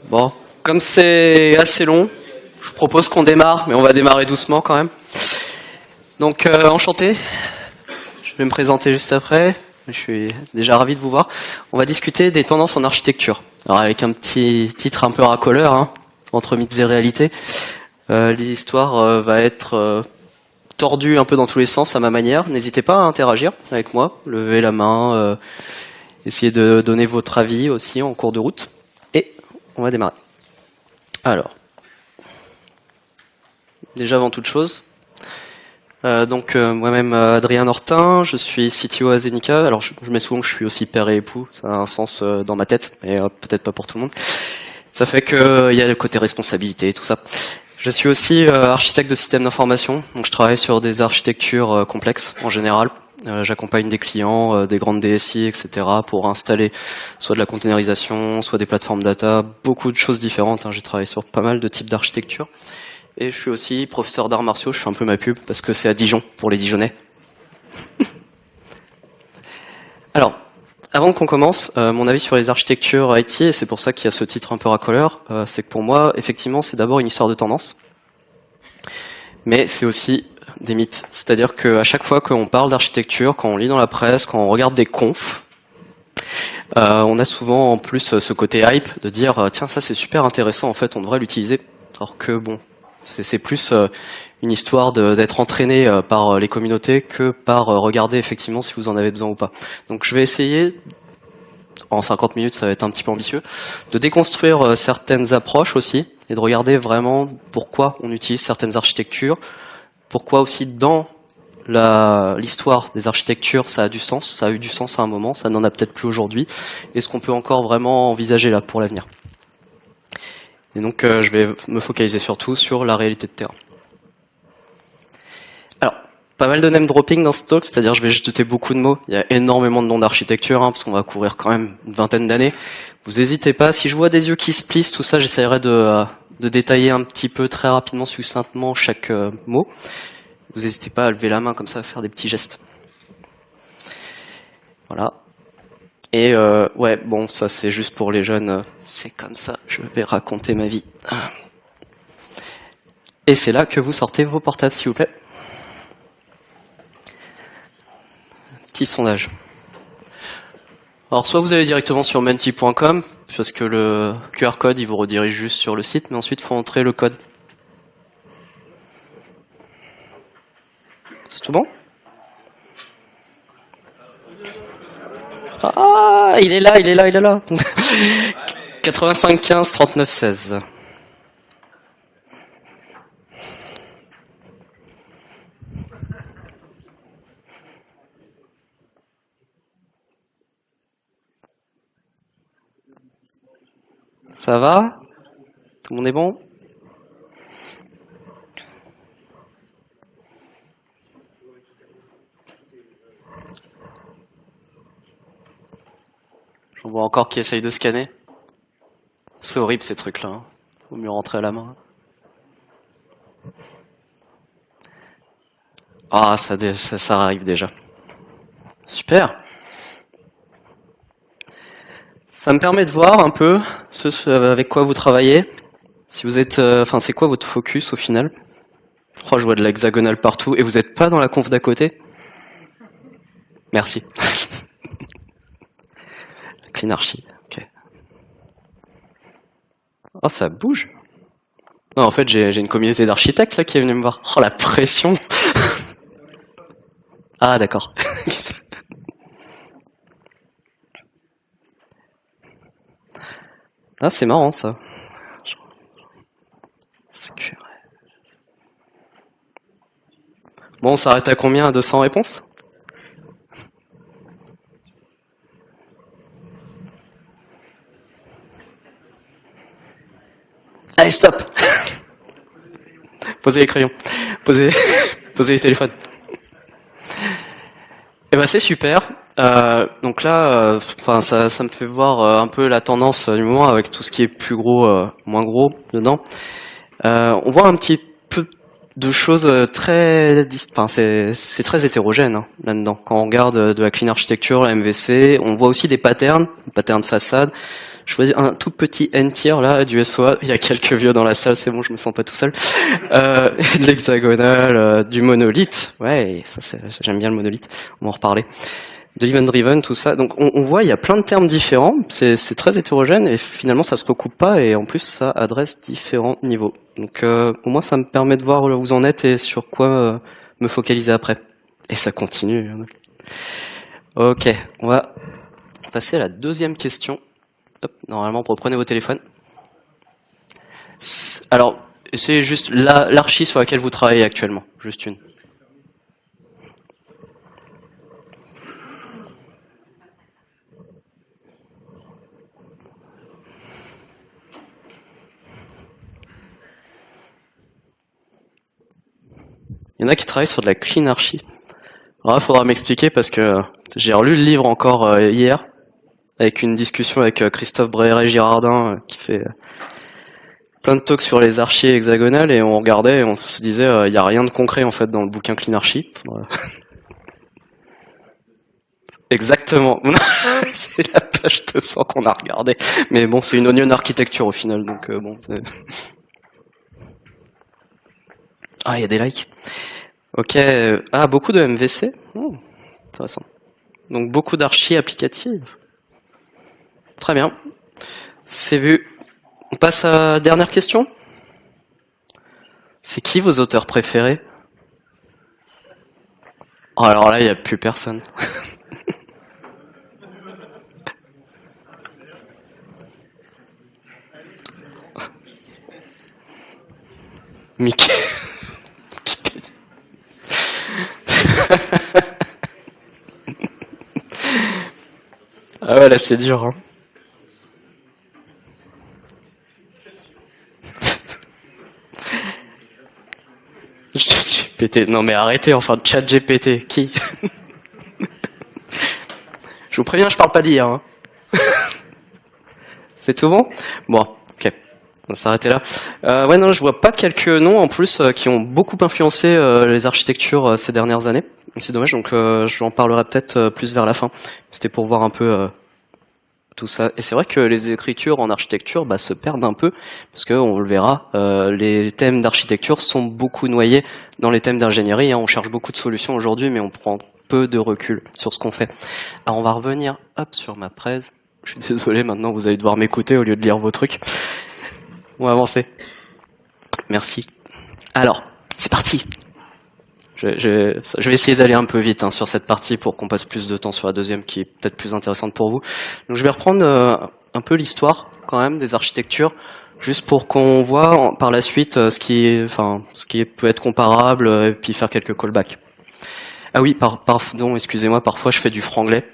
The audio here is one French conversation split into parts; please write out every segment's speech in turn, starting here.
Bon, comme c'est assez long, je vous propose qu'on démarre, mais on va démarrer doucement quand même. Donc, enchanté. Je vais me présenter juste après. Je suis déjà ravi de vous voir. On va discuter des tendances en architecture. Alors, avec un petit titre un peu racoleur, hein, entre mythes et réalités. L'histoire va être tordue un peu dans tous les sens à ma manière. N'hésitez pas à interagir avec moi, levez la main, essayez de donner votre avis aussi en cours de route. Et on va démarrer. Alors, déjà avant toute chose, moi-même Adrien Hortin, je suis CTO à Zenica. Alors je mets souvent que je suis aussi père et époux, ça a un sens dans ma tête, mais peut-être pas pour tout le monde. Ça fait que il y a le côté responsabilité et tout ça. Je suis aussi architecte de système d'information, donc je travaille sur des architectures complexes en général. J'accompagne des clients, des grandes DSI, etc. pour installer soit de la containerisation, soit des plateformes data, beaucoup de choses différentes. Hein. J'ai travaillé sur pas mal de types d'architecture. Et je suis aussi professeur d'arts martiaux, je fais un peu ma pub, parce que c'est à Dijon, pour les Dijonnais. Alors, avant qu'on commence, mon avis sur les architectures IT, et c'est pour ça qu'il y a ce titre un peu racoleur, c'est que pour moi, effectivement, c'est d'abord une histoire de tendance. Mais c'est aussi des mythes. C'est-à-dire qu'à chaque fois qu'on parle d'architecture, quand on lit dans la presse, quand on regarde des confs, on a souvent en plus ce côté hype de dire tiens, ça c'est super intéressant, en fait on devrait l'utiliser. Alors que bon, c'est plus une histoire d'être entraîné par les communautés que par regarder effectivement si vous en avez besoin ou pas. Donc je vais essayer, en 50 minutes ça va être un petit peu ambitieux, de déconstruire certaines approches aussi et de regarder vraiment pourquoi on utilise certaines architectures, pourquoi aussi dans l'histoire des architectures ça a du sens, ça a eu du sens à un moment, ça n'en a peut-être plus aujourd'hui, et ce qu'on peut encore vraiment envisager là pour l'avenir. Et donc je vais me focaliser surtout sur la réalité de terrain. Alors, pas mal de name dropping dans ce talk, c'est-à-dire je vais jeter beaucoup de mots, il y a énormément de noms d'architecture, hein, parce qu'on va couvrir quand même une vingtaine d'années. Vous n'hésitez pas, si je vois des yeux qui se plissent, tout ça, j'essaierai de détailler un petit peu très rapidement, succinctement chaque mot. Vous n'hésitez pas à lever la main comme ça, à faire des petits gestes. Voilà. Et ouais, bon, ça c'est juste pour les jeunes, c'est comme ça, je vais raconter ma vie. Et c'est là que vous sortez vos portables, s'il vous plaît. Petit sondage. Alors, soit vous allez directement sur menti.com, parce que le QR code, il vous redirige juste sur le site, mais ensuite, il faut entrer le code. C'est tout bon? Ah, il est là. 85 15 39 16. Ça va? Tout le monde est bon? J'en vois encore qui essayent de scanner. C'est horrible ces trucs-là. Hein. Vaut mieux rentrer à la main. Ah, ça arrive déjà. Super. Ça me permet de voir un peu avec quoi vous travaillez. Si vous êtes, c'est quoi votre focus au final? Oh, je vois de l'hexagonal partout et vous n'êtes pas dans la conf d'à côté? Merci. Clean Archi. Ok. Oh, ça bouge. Non, en fait, j'ai une communauté d'architectes là qui est venue me voir. Oh, la pression. Ah, d'accord. Ah, c'est marrant ça. Bon, on s'arrête à combien? À 200 réponses? Allez, stop. Posez les crayons. Posez les téléphones. Eh ben, c'est super. Donc là, ça me fait voir un peu la tendance du moment avec tout ce qui est plus gros, moins gros dedans. On voit un petit peu de choses très, c'est très hétérogène hein, là-dedans. Quand on regarde de la clean architecture, la MVC, on voit aussi des patterns de façade. choisis un tout petit N-tier là du SOA. Il y a quelques vieux dans la salle, c'est bon, je me sens pas tout seul. De l'hexagonal, du monolithe. Ouais, ça j'aime bien le monolithe. On va en reparler. De l'event driven, tout ça. Donc on voit, il y a plein de termes différents. C'est très hétérogène et finalement ça se recoupe pas et en plus ça adresse différents niveaux. Donc pour moi ça me permet de voir où vous en êtes et sur quoi me focaliser après. Et ça continue. Ok, on va passer à la deuxième question. Hop, normalement, reprenez vos téléphones. Alors, c'est juste l'archi sur laquelle vous travaillez actuellement. Juste une. Il y en a qui travaillent sur de la clean archi. Alors là, il faudra m'expliquer parce que j'ai relu le livre encore hier, avec une discussion avec Christophe Bréret-Girardin qui fait plein de talks sur les archis hexagonales et on regardait et on se disait il n'y a rien de concret en fait dans le bouquin Clean Archi. Exactement. C'est la page 200 qu'on a regardé. Mais bon, c'est une onion architecture au final, donc bon. Ah, il y a des likes. Ok. Ah, beaucoup de MVC. Intéressant. Donc beaucoup d'archi applicatives. Très bien. C'est vu. On passe à la dernière question. C'est qui vos auteurs préférés? Oh, alors là, il n'y a plus personne. Mickey. Ah ouais, là c'est dur. Hein. GPT. Non mais arrêtez, enfin, chat GPT. Qui? Je vous préviens, je parle pas d'hier. Hein. C'est tout bon? Bon, ok. On va s'arrêter là. Ouais, non, je vois pas quelques noms en plus qui ont beaucoup influencé les architectures ces dernières années. C'est dommage, donc j'en parlerai peut-être plus vers la fin. C'était pour voir un peu tout ça. Et c'est vrai que les écritures en architecture se perdent un peu, parce que on le verra, les thèmes d'architecture sont beaucoup noyés dans les thèmes d'ingénierie. Hein. On cherche beaucoup de solutions aujourd'hui, mais on prend peu de recul sur ce qu'on fait. Alors on va revenir sur ma presse. Je suis désolé, maintenant vous allez devoir m'écouter au lieu de lire vos trucs. On va avancer. Merci. Alors, c'est parti. Je vais essayer d'aller un peu vite sur cette partie pour qu'on passe plus de temps sur la deuxième qui est peut-être plus intéressante pour vous. Donc je vais reprendre un peu l'histoire quand même des architectures, juste pour qu'on voit par la suite ce qui peut être comparable et puis faire quelques callbacks. Ah oui, pardon, excusez-moi, parfois je fais du franglais.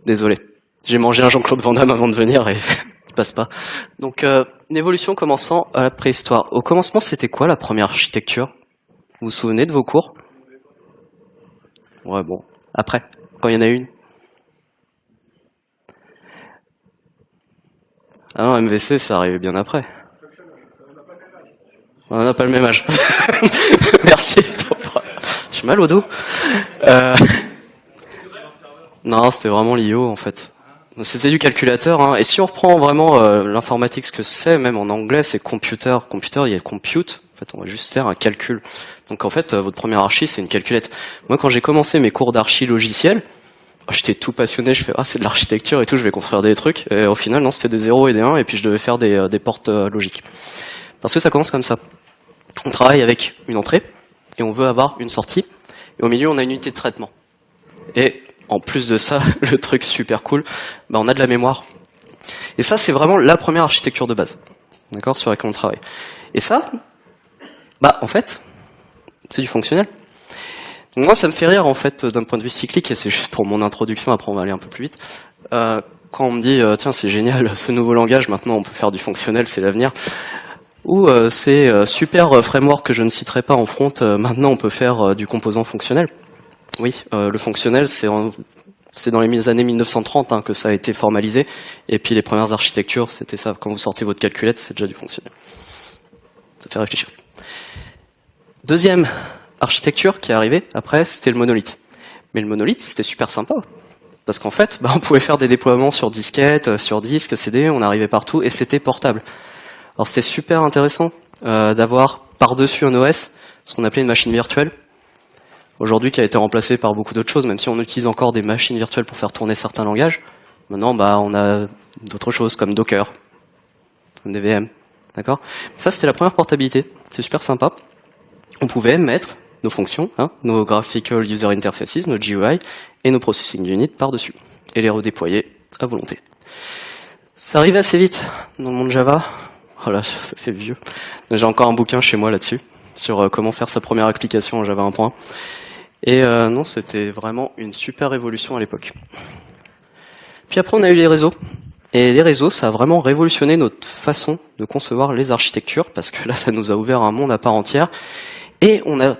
Désolé. J'ai mangé un Jean-Claude Van Damme avant de venir et passe pas. Donc, une évolution commençant à la préhistoire. Au commencement, c'était quoi la première architecture? Vous vous souvenez de vos cours? Ouais, bon. Après, quand il y en a une. Ah non, MVC, ça arrivait bien après. On n'a pas le même âge. Merci. J'ai mal au dos. Non, c'était vraiment l'IO en fait. C'était du calculateur, hein. Et si on reprend vraiment l'informatique, ce que c'est, même en anglais, c'est computer. Computer, il y a compute. En fait, on va juste faire un calcul. Donc en fait, votre première archi, c'est une calculette. Moi, quand j'ai commencé mes cours d'archi logiciel, j'étais tout passionné. Je fais c'est de l'architecture et tout, je vais construire des trucs. Et au final, non, c'était des 0 et des 1, et puis je devais faire des portes logiques. Parce que ça commence comme ça. On travaille avec une entrée et on veut avoir une sortie. Et au milieu, on a une unité de traitement. Et en plus de ça, le truc super cool, on a de la mémoire. Et ça, c'est vraiment la première architecture de base, d'accord, sur laquelle on travaille. Et ça, en fait, c'est du fonctionnel. Donc moi, ça me fait rire, en fait, d'un point de vue cyclique, et c'est juste pour mon introduction, après on va aller un peu plus vite. Quand on me dit, tiens, c'est génial, ce nouveau langage, maintenant on peut faire du fonctionnel, c'est l'avenir. Ou c'est super framework que je ne citerai pas en front, maintenant on peut faire du composant fonctionnel. Oui, le fonctionnel, c'est dans les années 1930 que ça a été formalisé. Et puis les premières architectures, c'était ça. Quand vous sortez votre calculette, c'est déjà du fonctionnel. Ça fait réfléchir. Deuxième architecture qui est arrivée après, c'était le monolithe. Mais le monolithe, c'était super sympa. Parce qu'en fait, on pouvait faire des déploiements sur disquette, sur disque, CD, on arrivait partout, et c'était portable. Alors c'était super intéressant d'avoir par-dessus un OS ce qu'on appelait une machine virtuelle, aujourd'hui qui a été remplacée par beaucoup d'autres choses, même si on utilise encore des machines virtuelles pour faire tourner certains langages. Maintenant, on a d'autres choses comme Docker, comme des VM. D'accord ? Ça, c'était la première portabilité. C'est super sympa. On pouvait mettre nos fonctions, nos Graphical User Interfaces, nos GUI, et nos Processing Units par-dessus, et les redéployer à volonté. Ça arrivait assez vite dans le monde Java. Oh là, ça fait vieux. J'ai encore un bouquin chez moi là-dessus, sur comment faire sa première application en Java 1.1. Et non, c'était vraiment une super révolution à l'époque. Puis après, on a eu les réseaux. Et les réseaux, ça a vraiment révolutionné notre façon de concevoir les architectures, parce que là, ça nous a ouvert un monde à part entière. Et on a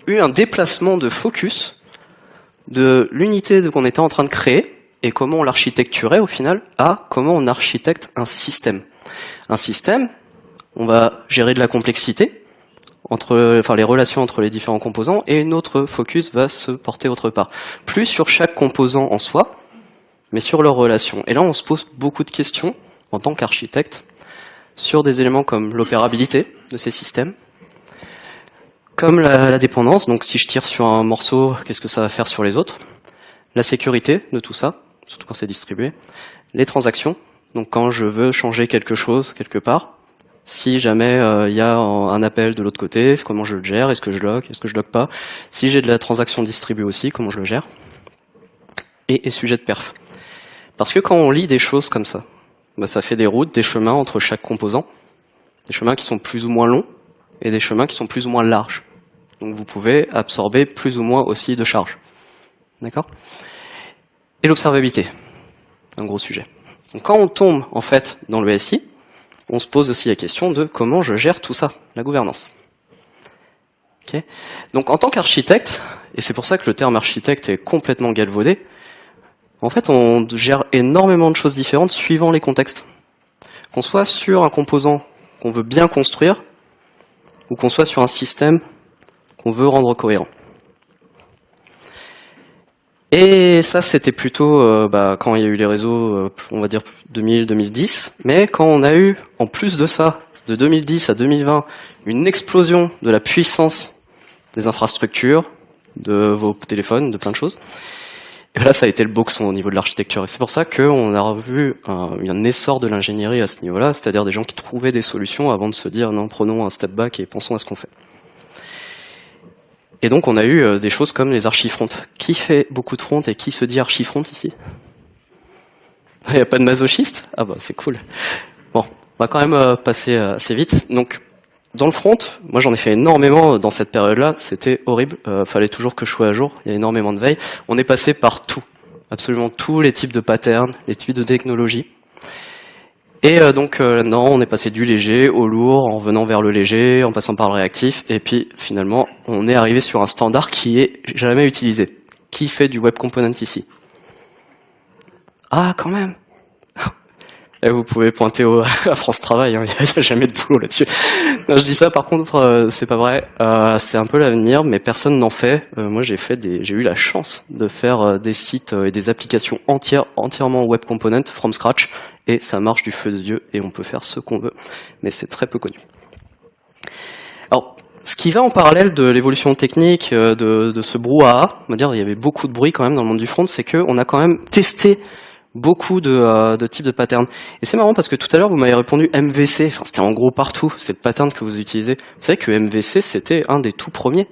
eu un déplacement de focus de l'unité qu'on était en train de créer, et comment on l'architecturait au final, à comment on architecte un système. Un système, on va gérer de la complexité, les relations entre les différents composants, et notre focus va se porter autre part. Plus sur chaque composant en soi, mais sur leurs relations. Et là, on se pose beaucoup de questions, en tant qu'architecte, sur des éléments comme l'opérabilité de ces systèmes, comme la dépendance, donc si je tire sur un morceau, qu'est-ce que ça va faire sur les autres, la sécurité de tout ça, surtout quand c'est distribué, les transactions, donc quand je veux changer quelque chose quelque part, si jamais il y a un appel de l'autre côté, comment je le gère, est-ce que je lock, est-ce que je lock pas, si j'ai de la transaction distribuée aussi, comment je le gère, et sujet de perf. Parce que quand on lit des choses comme ça, ça fait des routes, des chemins entre chaque composant, des chemins qui sont plus ou moins longs, et des chemins qui sont plus ou moins larges. Donc vous pouvez absorber plus ou moins aussi de charge. D'accord ? Et l'observabilité, un gros sujet. Donc quand on tombe en fait dans le SI, on se pose aussi la question de comment je gère tout ça, la gouvernance. Okay ? Donc en tant qu'architecte, et c'est pour ça que le terme architecte est complètement galvaudé, en fait on gère énormément de choses différentes suivant les contextes. Qu'on soit sur un composant qu'on veut bien construire, ou qu'on soit sur un système qu'on veut rendre cohérent. Et ça, c'était plutôt quand il y a eu les réseaux, on va dire 2000-2010. Mais quand on a eu, en plus de ça, de 2010 à 2020, une explosion de la puissance des infrastructures, de vos téléphones, de plein de choses, et là, ça a été le boxon au niveau de l'architecture. Et c'est pour ça qu'on a vu un essor de l'ingénierie à ce niveau-là, c'est-à-dire des gens qui trouvaient des solutions avant de se dire non, prenons un step back et pensons à ce qu'on fait. Et donc on a eu des choses comme les archifronts. Qui fait beaucoup de front et qui se dit archifront ici ? Il n'y a pas de masochiste ? Ah bah c'est cool. Bon, on va quand même passer assez vite. Donc dans le front, moi j'en ai fait énormément dans cette période-là, c'était horrible, fallait toujours que je sois à jour, il y a énormément de veille. On est passé par tout, absolument tous les types de patterns, les types de technologies. Et donc non, on est passé du léger au lourd, en venant vers le léger, en passant par le réactif, et puis finalement on est arrivé sur un standard qui est jamais utilisé. Qui fait du web component ici ? Ah, quand même. Et vous pouvez pointer à France Travail, il n'y a jamais de boulot là-dessus. Non, je dis ça, par contre, c'est pas vrai. C'est un peu l'avenir, mais personne n'en fait. Moi, j'ai eu la chance de faire des sites et des applications entièrement web component from scratch, et ça marche du feu de Dieu, et on peut faire ce qu'on veut, mais c'est très peu connu. Alors, ce qui va en parallèle de l'évolution technique, de ce brouhaha, on va dire, il y avait beaucoup de bruit quand même dans le monde du front, c'est qu'on a quand même testé beaucoup de types de patterns. Et c'est marrant parce que tout à l'heure, vous m'avez répondu MVC. Enfin, c'était en gros partout. C'est le pattern que vous utilisez. Vous savez que MVC, c'était un des tout premiers.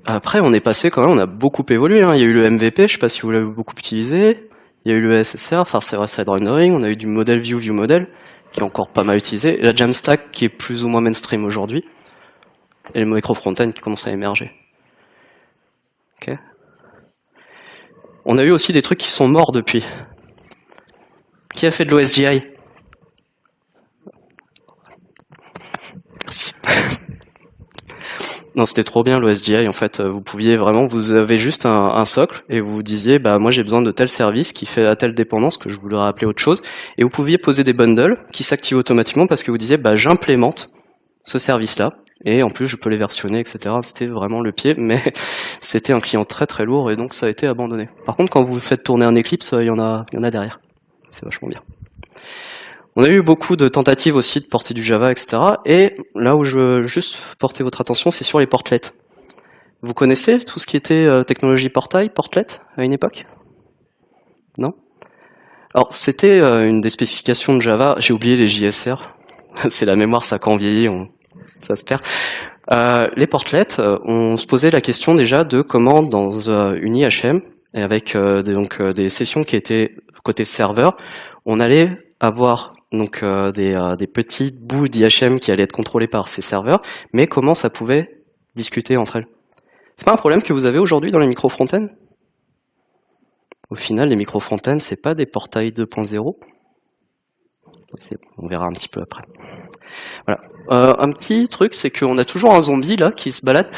Après, on est passé quand même, on a beaucoup évolué. Il y a eu le MVP, je sais pas si vous l'avez beaucoup utilisé. Il y a eu le SSR, enfin, server-side rendering. On a eu du model view model, qui est encore pas mal utilisé. Et la Jamstack, qui est plus ou moins mainstream aujourd'hui. Et le micro front-end qui commence à émerger. Ok. On a eu aussi des trucs qui sont morts depuis. Qui a fait de l'OSGI ? Merci. Non, c'était trop bien l'OSGI. En fait, vous avez juste un socle et vous disiez, moi j'ai besoin de tel service qui fait à telle dépendance que je voudrais appeler autre chose. Et vous pouviez poser des bundles qui s'activent automatiquement parce que vous disiez, j'implémente ce service-là et en plus je peux les versionner, etc. C'était vraiment le pied, mais c'était un client très très lourd et donc ça a été abandonné. Par contre, quand vous faites tourner un Eclipse, il y en a derrière. C'est vachement bien. On a eu beaucoup de tentatives aussi de porter du Java, etc. Et là où je veux juste porter votre attention, c'est sur les portlets. Vous connaissez tout ce qui était technologie portail, portlet, à une époque? Non? Alors, c'était une des spécifications de Java. J'ai oublié les JSR. C'est la mémoire, ça quand on vieillit, ça se perd. Les portlets, on se posait la question déjà de comment dans une IHM, et avec des sessions qui étaient côté serveur, on allait avoir donc des petits bouts d'IHM qui allaient être contrôlés par ces serveurs, mais comment ça pouvait discuter entre elles. C'est pas un problème que vous avez aujourd'hui dans les micro-frontends? Au final, les micro-frontends, c'est pas des portails 2.0. On verra un petit peu après. Voilà. Un petit truc, c'est qu'on a toujours un zombie là qui se balade,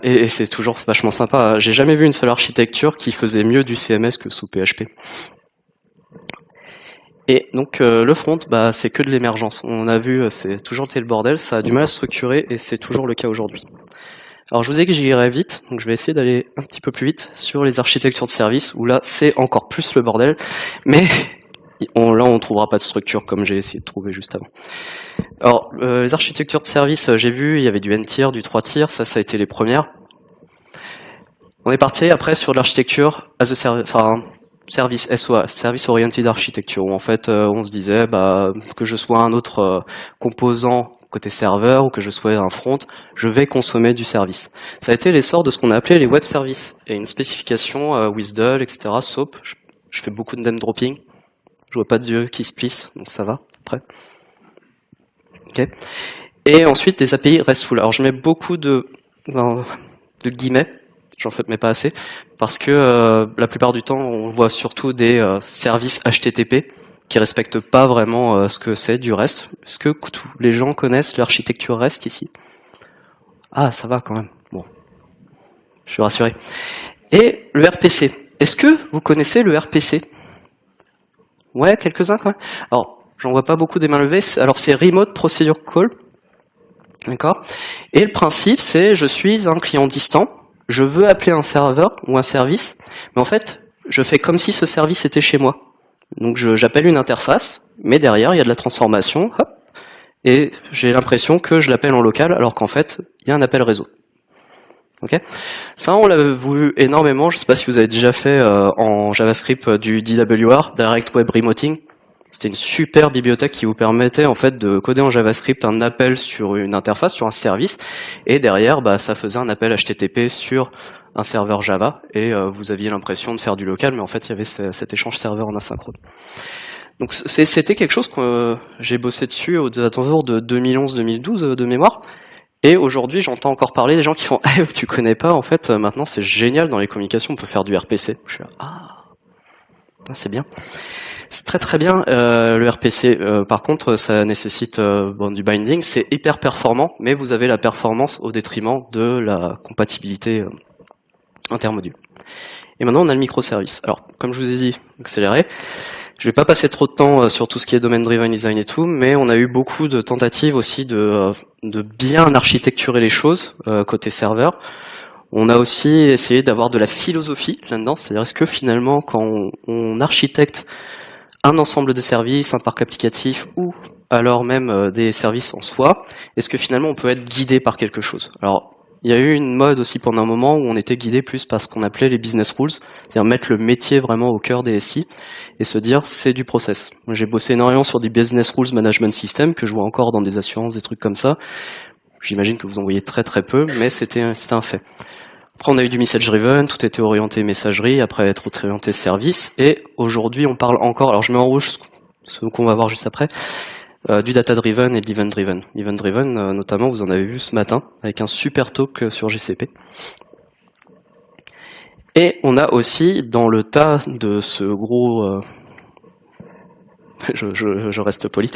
et c'est toujours vachement sympa. J'ai jamais vu une seule architecture qui faisait mieux du CMS que sous PHP. Et donc le front, bah, c'est que de l'émergence. On a vu, c'est toujours été le bordel, ça a du mal à se structurer et c'est toujours le cas aujourd'hui. Alors je vous ai dit que j'irais vite, donc je vais essayer d'aller un petit peu plus vite sur les architectures de service, où là c'est encore plus le bordel, mais là on trouvera pas de structure comme j'ai essayé de trouver juste avant. Alors les architectures de service, j'ai vu, il y avait du N-tier, du 3-tier, ça a été les premières. On est parti après sur l'architecture as a service, enfin service SOA, Service Oriented Architecture, où en fait on se disait que je sois un autre composant côté serveur ou que je sois un front, je vais consommer du service. Ça a été l'essor de ce qu'on a appelé les web services et une spécification WSDL, etc. SOAP. Je fais beaucoup de name dropping. Je vois pas de dieu qui se plisse, donc ça va après. Okay. Et ensuite des API RESTful. Alors je mets beaucoup de guillemets. J'en mets pas assez, parce que la plupart du temps, on voit surtout des services HTTP qui respectent pas vraiment ce que c'est du REST. Est-ce que tous les gens connaissent l'architecture REST ici? Ah, ça va quand même. Bon, je suis rassuré. Et le RPC. Est-ce que vous connaissez le RPC? Ouais, quelques-uns quand même. Alors, j'en vois pas beaucoup des mains levées. Alors, c'est Remote Procedure Call. D'accord? Et le principe, c'est je suis un client distant. Je veux appeler un serveur ou un service, mais en fait, je fais comme si ce service était chez moi. Donc j'appelle une interface, mais derrière, il y a de la transformation, hop, et j'ai l'impression que je l'appelle en local, alors qu'en fait, il y a un appel réseau. Okay. Ça, on l'a vu énormément, je ne sais pas si vous avez déjà fait en JavaScript du DWR, Direct Web Remoting. C'était une super bibliothèque qui vous permettait en fait de coder en JavaScript un appel sur une interface, sur un service, et derrière, ça faisait un appel HTTP sur un serveur Java, et vous aviez l'impression de faire du local, mais en fait, il y avait cet échange serveur en asynchrone. Donc c'était quelque chose que j'ai bossé dessus aux alentours de 2011-2012 de mémoire, et aujourd'hui, j'entends encore parler des gens qui font « tu connais pas, en fait, maintenant c'est génial dans les communications, on peut faire du RPC. » Je suis là « Ah, c'est bien ». C'est très très bien le RPC. Par contre, ça nécessite du binding. C'est hyper performant, mais vous avez la performance au détriment de la compatibilité intermodule. Et maintenant, on a le microservice. Alors, comme je vous ai dit, accéléré. Je vais pas passer trop de temps sur tout ce qui est domain-driven design et tout, mais on a eu beaucoup de tentatives aussi de bien architecturer les choses côté serveur. On a aussi essayé d'avoir de la philosophie là-dedans, c'est-à-dire est-ce que finalement, quand on architecte un ensemble de services, un parc applicatif ou alors même des services en soi, est-ce que finalement on peut être guidé par quelque chose? Alors, il y a eu une mode aussi pendant un moment où on était guidé plus par ce qu'on appelait les business rules, c'est-à-dire mettre le métier vraiment au cœur des SI et se dire c'est du process. J'ai bossé énormément sur du business rules management system que je vois encore dans des assurances, des trucs comme ça. J'imagine que vous en voyez très très peu, mais c'était un fait. Après, on a eu du message driven, tout était orienté messagerie, après être orienté service, et aujourd'hui, on parle encore, alors je mets en rouge ce qu'on va voir juste après, du data driven et de l'event driven. L'event driven, notamment, vous en avez vu ce matin, avec un super talk sur GCP. Et on a aussi, dans le tas de ce gros... je reste poli.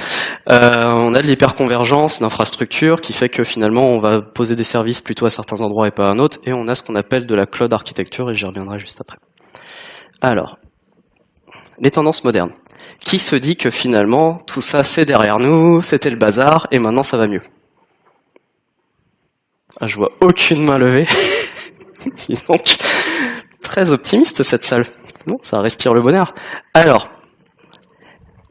On a de l'hyperconvergence d'infrastructures qui fait que finalement on va poser des services plutôt à certains endroits et pas à un autre, et on a ce qu'on appelle de la cloud architecture, et j'y reviendrai juste après. Alors, les tendances modernes. Qui se dit que finalement tout ça c'est derrière nous, c'était le bazar, et maintenant ça va mieux? Ah, je vois aucune main levée. Donc, très optimiste cette salle. Bon, ça respire le bonheur. Alors,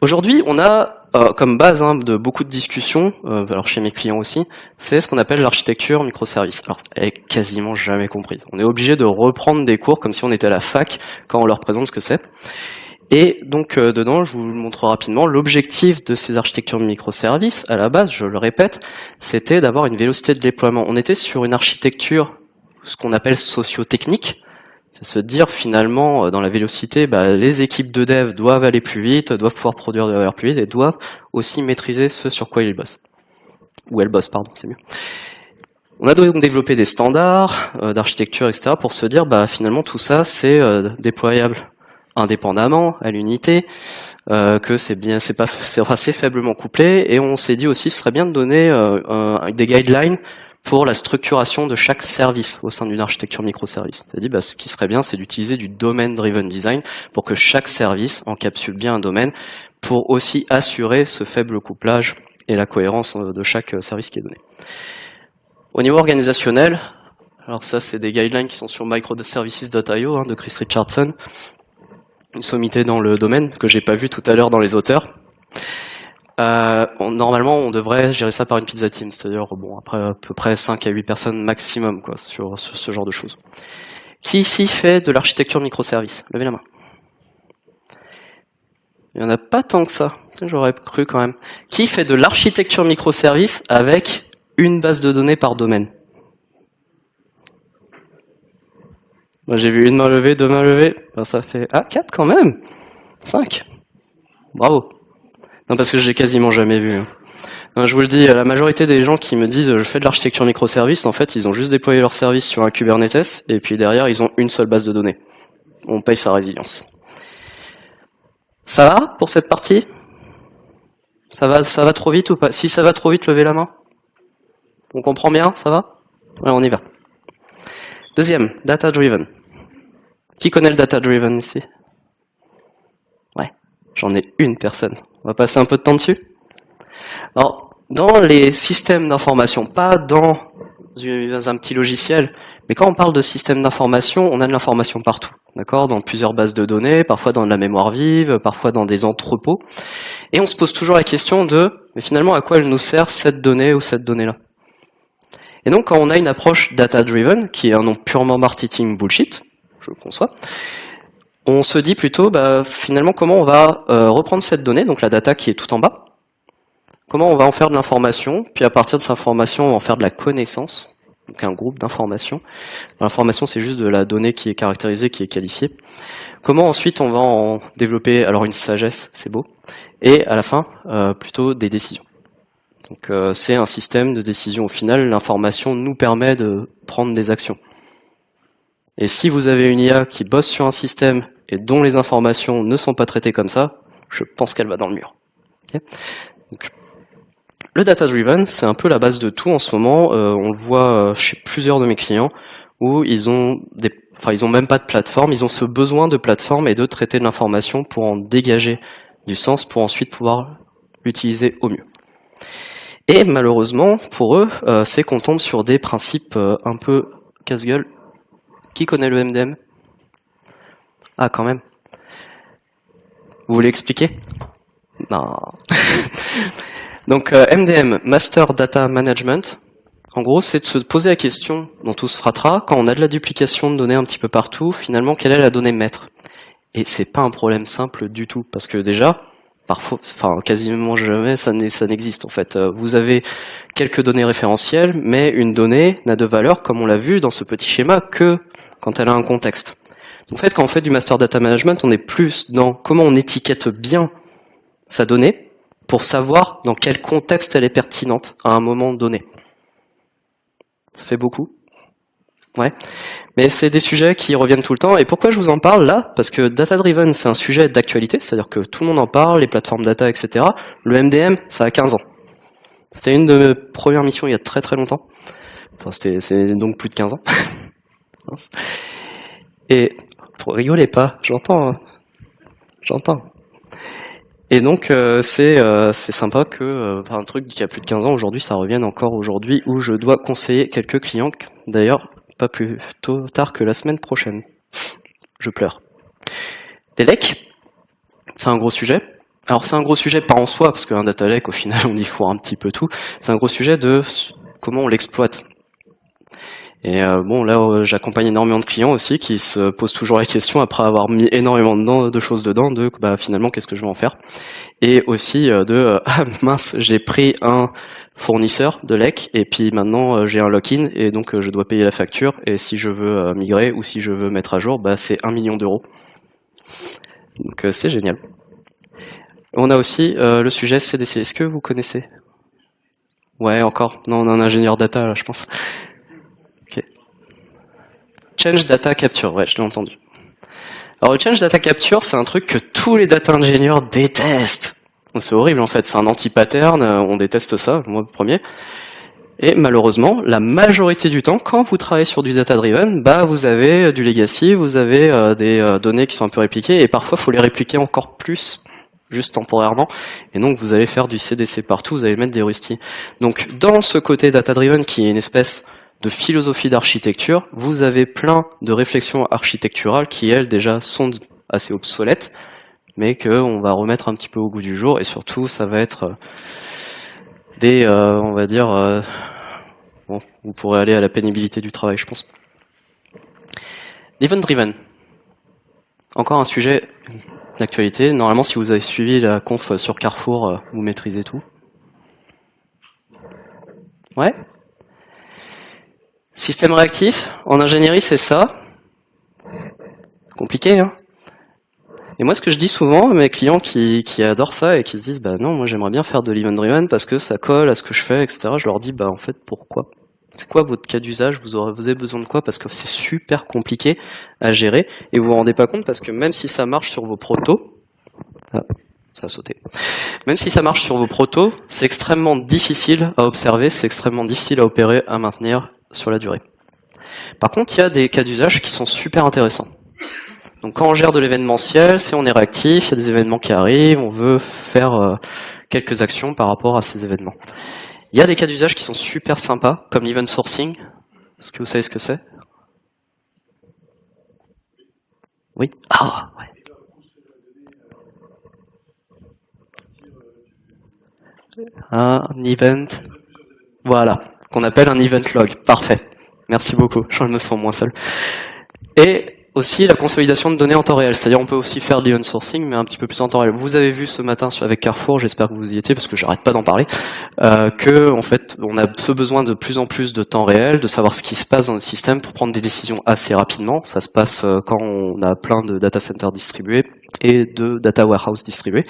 aujourd'hui, on a comme base de beaucoup de discussions, alors chez mes clients aussi, c'est ce qu'on appelle l'architecture microservice. Alors, elle est quasiment jamais comprise. On est obligé de reprendre des cours comme si on était à la fac quand on leur présente ce que c'est. Et donc dedans, je vous montre rapidement, l'objectif de ces architectures microservices, à la base, je le répète, c'était d'avoir une vélocité de déploiement. On était sur une architecture, ce qu'on appelle socio-technique, c'est se dire finalement, dans la vélocité, les équipes de dev doivent aller plus vite, doivent pouvoir produire de la valeur plus vite, et doivent aussi maîtriser ce sur quoi ils bossent. Ou elles bossent, pardon, c'est mieux. On a donc développé des standards d'architecture, etc., pour se dire, finalement, tout ça, c'est déployable indépendamment à l'unité, que c'est faiblement couplé, et on s'est dit aussi ce serait bien de donner des guidelines pour la structuration de chaque service au sein d'une architecture microservice. C'est-à-dire ce qui serait bien, c'est d'utiliser du domain-driven design pour que chaque service encapsule bien un domaine, pour aussi assurer ce faible couplage et la cohérence de chaque service qui est donné. Au niveau organisationnel, alors ça c'est des guidelines qui sont sur microservices.io de Chris Richardson, une sommité dans le domaine que j'ai pas vu tout à l'heure dans les auteurs. Normalement, on devrait gérer ça par une pizza team, c'est-à-dire après à peu près 5 à 8 personnes maximum sur ce genre de choses. Qui ici fait de l'architecture microservice? Levez la main. Il n'y en a pas tant que ça, j'aurais cru quand même. Qui fait de l'architecture microservice avec une base de données par domaine? Moi, j'ai vu une main levée, 2 mains levées. Ça fait 4 quand même. 5. Bravo. Non, parce que je l'ai quasiment jamais vu. Non, je vous le dis, la majorité des gens qui me disent je fais de l'architecture microservice, en fait, ils ont juste déployé leur service sur un Kubernetes, et puis derrière, ils ont une seule base de données. On paye sa résilience. Ça va pour cette partie? Ça va trop vite ou pas? Si ça va trop vite, levez la main. On comprend bien? Ça va? Alors, on y va. Deuxième, data driven. Qui connaît le data driven ici? Ouais, j'en ai une personne. On va passer un peu de temps dessus. Alors, dans les systèmes d'information, pas dans un petit logiciel, mais quand on parle de système d'information, on a de l'information partout. D'accord, dans plusieurs bases de données, parfois dans de la mémoire vive, parfois dans des entrepôts. Et on se pose toujours la question mais finalement, à quoi elle nous sert cette donnée ou cette donnée-là? Et donc, quand on a une approche data-driven, qui est un nom purement marketing bullshit, je le conçois, on se dit plutôt, finalement, comment on va reprendre cette donnée, donc la data qui est tout en bas, comment on va en faire de l'information, puis à partir de cette information, on va en faire de la connaissance, donc un groupe d'informations. L'information, c'est juste de la donnée qui est caractérisée, qui est qualifiée. Comment ensuite on va en développer, alors une sagesse, c'est beau, et à la fin, plutôt des décisions. Donc c'est un système de décision. Au final, l'information nous permet de prendre des actions. Et si vous avez une IA qui bosse sur un système et dont les informations ne sont pas traitées comme ça, je pense qu'elle va dans le mur. Okay. Donc, le data-driven, c'est un peu la base de tout en ce moment. On le voit chez plusieurs de mes clients où ils ont même pas de plateforme, ils ont ce besoin de plateforme et de traiter de l'information pour en dégager du sens pour ensuite pouvoir l'utiliser au mieux. Et malheureusement, pour eux, c'est qu'on tombe sur des principes un peu casse-gueule. Qui connaît le MDM? Ah, quand même. Vous voulez expliquer? Non. Donc, MDM, Master Data Management, en gros, c'est de se poser la question, dont tout se fratera, quand on a de la duplication de données un petit peu partout, finalement, quelle est la donnée maître? Et c'est pas un problème simple du tout, parce que déjà, parfois, quasiment jamais, ça n'existe en fait. Vous avez quelques données référentielles, mais une donnée n'a de valeur, comme on l'a vu dans ce petit schéma, que quand elle a un contexte. Donc, en fait, quand on fait du master data management, on est plus dans comment on étiquette bien sa donnée pour savoir dans quel contexte elle est pertinente à un moment donné. Ça fait beaucoup. Ouais, mais c'est des sujets qui reviennent tout le temps. Et pourquoi je vous en parle là? Parce que data-driven, c'est un sujet d'actualité, c'est-à-dire que tout le monde en parle, les plateformes data, etc. Le MDM, ça a 15 ans. C'était une de mes premières missions il y a très très longtemps. Enfin, c'est donc plus de 15 ans. Et, rigolez pas, j'entends. Et donc c'est sympa que un truc qui a plus de 15 ans aujourd'hui, ça revienne encore aujourd'hui où je dois conseiller quelques clients, d'ailleurs pas plus tard que la semaine prochaine. Je pleure. Les leaks, c'est un gros sujet. Alors c'est un gros sujet pas en soi, parce qu'un data lake, au final, on y fout un petit peu tout. C'est un gros sujet de comment on l'exploite. Et bon, là, j'accompagne énormément de clients aussi qui se posent toujours la question, après avoir mis énormément de choses dedans, de finalement, qu'est-ce que je vais en faire? Et aussi ah mince, j'ai pris un fournisseur de lek, et puis maintenant j'ai un lock-in, et donc je dois payer la facture, et si je veux migrer, ou si je veux mettre à jour, c'est 1 million d'euros. Donc c'est génial. On a aussi le sujet CDC. Est-ce que vous connaissez? Ouais, encore. Non, on a un ingénieur data, là, je pense. Okay. Change Data Capture, ouais, je l'ai entendu. Alors le Change Data Capture, c'est un truc que tous les data ingénieurs détestent. C'est horrible en fait, c'est un anti-pattern, on déteste ça, moi le premier. Et malheureusement, la majorité du temps, quand vous travaillez sur du data-driven, vous avez du legacy, vous avez des données qui sont un peu répliquées, et parfois il faut les répliquer encore plus, juste temporairement, et donc vous allez faire du CDC partout, vous allez mettre des heuristiques. Donc dans ce côté data-driven, qui est une espèce de philosophie d'architecture, vous avez plein de réflexions architecturales qui, elles, déjà sont assez obsolètes, mais qu'on va remettre un petit peu au goût du jour, et surtout, ça va être des, on va dire, bon, vous pourrez aller à la pénibilité du travail, je pense. Event Driven. Encore un sujet d'actualité. Normalement, si vous avez suivi la conf sur Carrefour, vous maîtrisez tout. Ouais. Système réactif, en ingénierie, c'est ça. Compliqué, hein. Et moi, ce que je dis souvent à mes clients qui adorent ça et qui se disent, non, moi j'aimerais bien faire de l'event driven parce que ça colle à ce que je fais, etc. Je leur dis, en fait, pourquoi? C'est quoi votre cas d'usage? Vous avez besoin de quoi? Parce que c'est super compliqué à gérer et vous vous rendez pas compte parce que même si ça marche sur vos protos, ça a sauté. Même si ça marche sur vos protos, c'est extrêmement difficile à observer, c'est extrêmement difficile à opérer, à maintenir sur la durée. Par contre, il y a des cas d'usage qui sont super intéressants. Donc quand on gère de l'événementiel, si on est réactif, il y a des événements qui arrivent, on veut faire quelques actions par rapport à ces événements. Il y a des cas d'usage qui sont super sympas, comme l'event sourcing. Est-ce que vous savez ce que c'est? Oui? Ah, ouais. Un event, voilà, qu'on appelle un event log. Parfait. Merci beaucoup, je me sens moins seul. Et aussi la consolidation de données en temps réel, c'est-à-dire on peut aussi faire de l'event sourcing, mais un petit peu plus en temps réel. Vous avez vu ce matin avec Carrefour, j'espère que vous y étiez, parce que j'arrête pas d'en parler, que en fait on a ce besoin de plus en plus de temps réel, de savoir ce qui se passe dans le système pour prendre des décisions assez rapidement. Ça se passe quand on a plein de data centers distribués et de data warehouse distribués.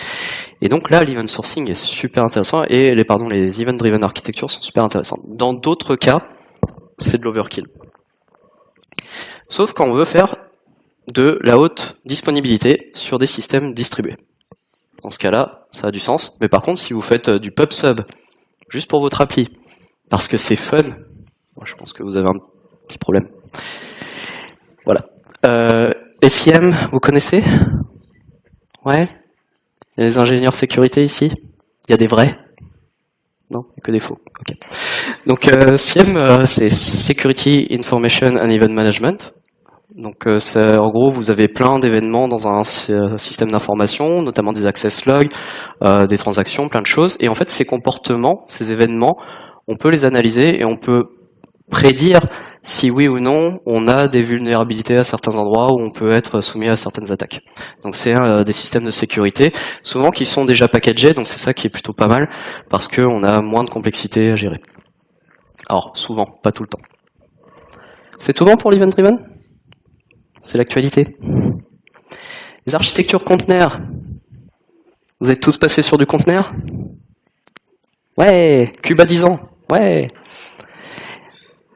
Et donc là, l'event sourcing est super intéressant et les event driven architectures sont super intéressantes. Dans d'autres cas, c'est de l'overkill. Sauf quand on veut faire de la haute disponibilité sur des systèmes distribués. Dans ce cas-là, ça a du sens. Mais par contre, si vous faites du pub-sub juste pour votre appli, parce que c'est fun, je pense que vous avez un petit problème. Voilà. SIM, vous connaissez? Ouais. Il y a des ingénieurs sécurité ici? Il y a des vrais? Non, il n'y a que des faux. Ok. Donc SIEM, c'est Security Information and Event Management. Donc en gros, vous avez plein d'événements dans un système d'information, notamment des access logs, des transactions, plein de choses. Et en fait, ces comportements, ces événements, on peut les analyser et on peut prédire si oui ou non on a des vulnérabilités à certains endroits où on peut être soumis à certaines attaques. Donc c'est des systèmes de sécurité, souvent qui sont déjà packagés, donc c'est ça qui est plutôt pas mal, parce qu'on a moins de complexité à gérer. Alors souvent, pas tout le temps. C'est tout bon pour l'event driven? C'est l'actualité. Les architectures conteneurs. Vous êtes tous passés sur du conteneur? Ouais, Cuba 10 ans. Ouais.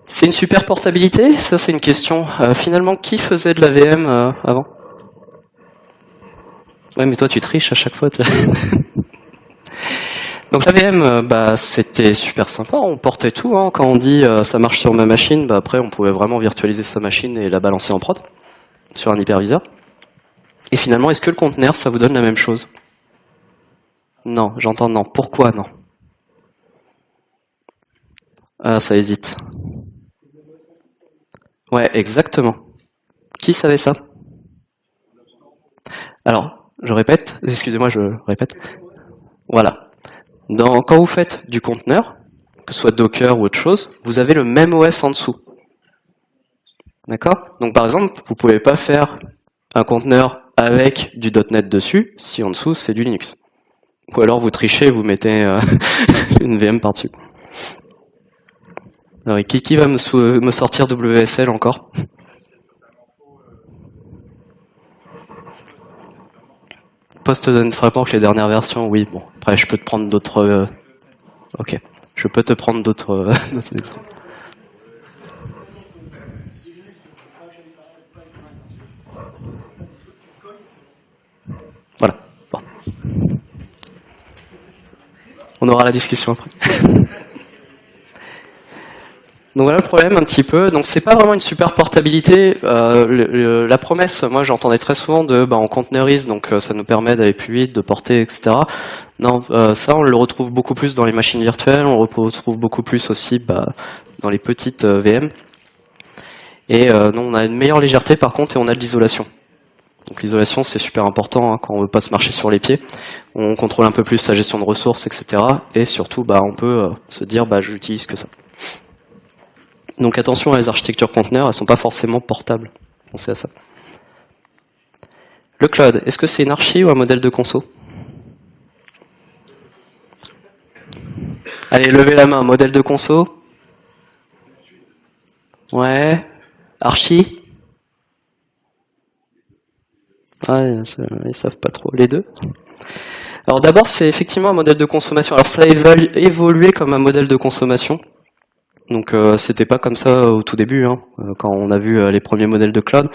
C'est une super portabilité? Ça, c'est une question. Finalement, qui faisait de la VM avant? Ouais, mais toi, tu triches à chaque fois. Donc la VM, c'était super sympa. On portait tout. Hein. Quand on dit ça marche sur ma machine, après, on pouvait vraiment virtualiser sa machine et la balancer en prod sur un hyperviseur. Et finalement, est-ce que le conteneur, ça vous donne la même chose? Non, j'entends non. Pourquoi non? Ah, ça hésite. Ouais, exactement. Qui savait ça? Alors, je répète, excusez-moi, je répète. Voilà. Quand vous faites du conteneur, que ce soit Docker ou autre chose, vous avez le même OS en dessous. D'accord? Donc par exemple, vous pouvez pas faire un conteneur avec du .NET dessus si en dessous c'est du Linux. Ou alors vous trichez, vous mettez une VM par-dessus. Alors qui va me sortir WSL encore? Post-net Framework, les dernières versions, oui. Bon, après je peux te prendre d'autres. Ok, je peux te prendre d'autres. Voilà. Bon. On aura la discussion après. Donc voilà le problème un petit peu. Donc c'est pas vraiment une super portabilité. La promesse, moi j'entendais très souvent de on conteneurise, donc ça nous permet d'aller plus vite, de porter, etc. Non, ça on le retrouve beaucoup plus dans les machines virtuelles, on le retrouve beaucoup plus aussi dans les petites VM. Et non, on a une meilleure légèreté par contre et on a de l'isolation. Donc l'isolation c'est super important quand on veut pas se marcher sur les pieds. On contrôle un peu plus sa gestion de ressources, etc. Et surtout on peut se dire j'utilise que ça. Donc attention à les architectures conteneurs, elles sont pas forcément portables. Pensez à ça. Le cloud, est-ce que c'est une archi ou un modèle de conso? Allez, levez la main, modèle de conso? Ouais. Archi? Ouais, ils savent pas trop. Les deux? Alors d'abord, c'est effectivement un modèle de consommation. Alors ça a évolué comme un modèle de consommation. Donc c'était pas comme ça au tout début, quand on a vu les premiers modèles de cloud.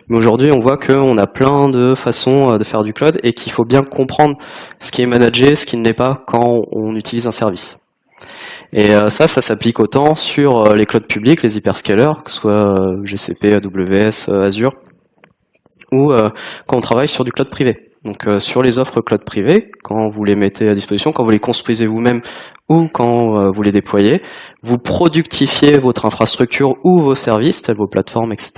Mais aujourd'hui, on voit qu'on a plein de façons de faire du cloud et qu'il faut bien comprendre ce qui est managé, ce qui ne l'est pas quand on utilise un service. Et ça s'applique autant sur les clouds publics, les hyperscalers, que ce soit GCP, AWS, Azure, ou quand on travaille sur du cloud privé. Donc sur les offres cloud privées, quand vous les mettez à disposition, quand vous les construisez vous-même ou quand vous les déployez, vous productifiez votre infrastructure ou vos services, tels vos plateformes, etc.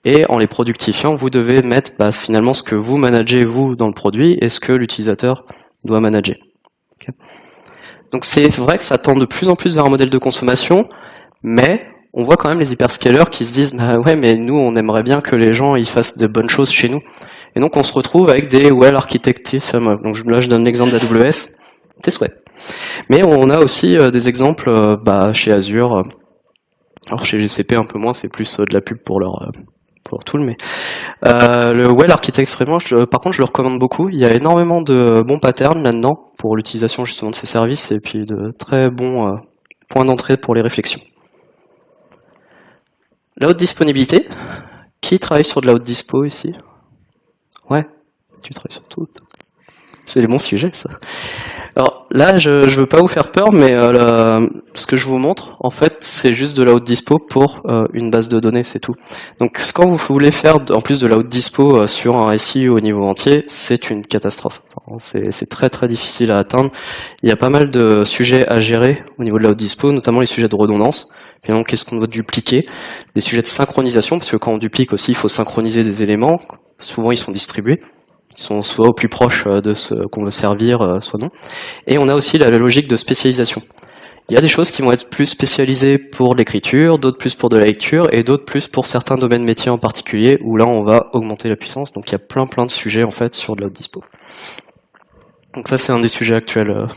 Et en les productifiant, vous devez mettre finalement ce que vous managez vous dans le produit et ce que l'utilisateur doit manager. Okay. Donc c'est vrai que ça tend de plus en plus vers un modèle de consommation, mais on voit quand même les hyperscalers qui se disent ouais, mais nous on aimerait bien que les gens ils fassent de bonnes choses chez nous. Et donc on se retrouve avec des well architected frameworks. Donc là je donne l'exemple d'AWS, tes souhaits. Mais on a aussi des exemples chez Azure. Alors chez GCP un peu moins, c'est plus de la pub pour leur tool, mais le well architect framework, par contre je le recommande beaucoup. Il y a énormément de bons patterns là-dedans pour l'utilisation justement de ces services et puis de très bons points d'entrée pour les réflexions. La haute disponibilité. Qui travaille sur de la haute dispo ici? Ouais, tu travailles sur tout. C'est les bons sujets, ça. Alors là, je veux pas vous faire peur, mais ce que je vous montre, en fait, c'est juste de la haute dispo pour une base de données, c'est tout. Donc quand vous voulez faire, en plus de la haute dispo sur un SI au niveau entier, c'est une catastrophe. Enfin, c'est très très difficile à atteindre. Il y a pas mal de sujets à gérer au niveau de la haute dispo, notamment les sujets de redondance. Puis donc, qu'est-ce qu'on doit dupliquer? Des sujets de synchronisation, parce que quand on duplique aussi, il faut synchroniser des éléments. Souvent, ils sont distribués. Ils sont soit au plus proche de ce qu'on veut servir, soit non. Et on a aussi la logique de spécialisation. Il y a des choses qui vont être plus spécialisées pour l'écriture, d'autres plus pour de la lecture, et d'autres plus pour certains domaines métiers en particulier, où là, on va augmenter la puissance. Donc, il y a plein de sujets, en fait, sur de la haute dispo. Donc ça, c'est un des sujets actuels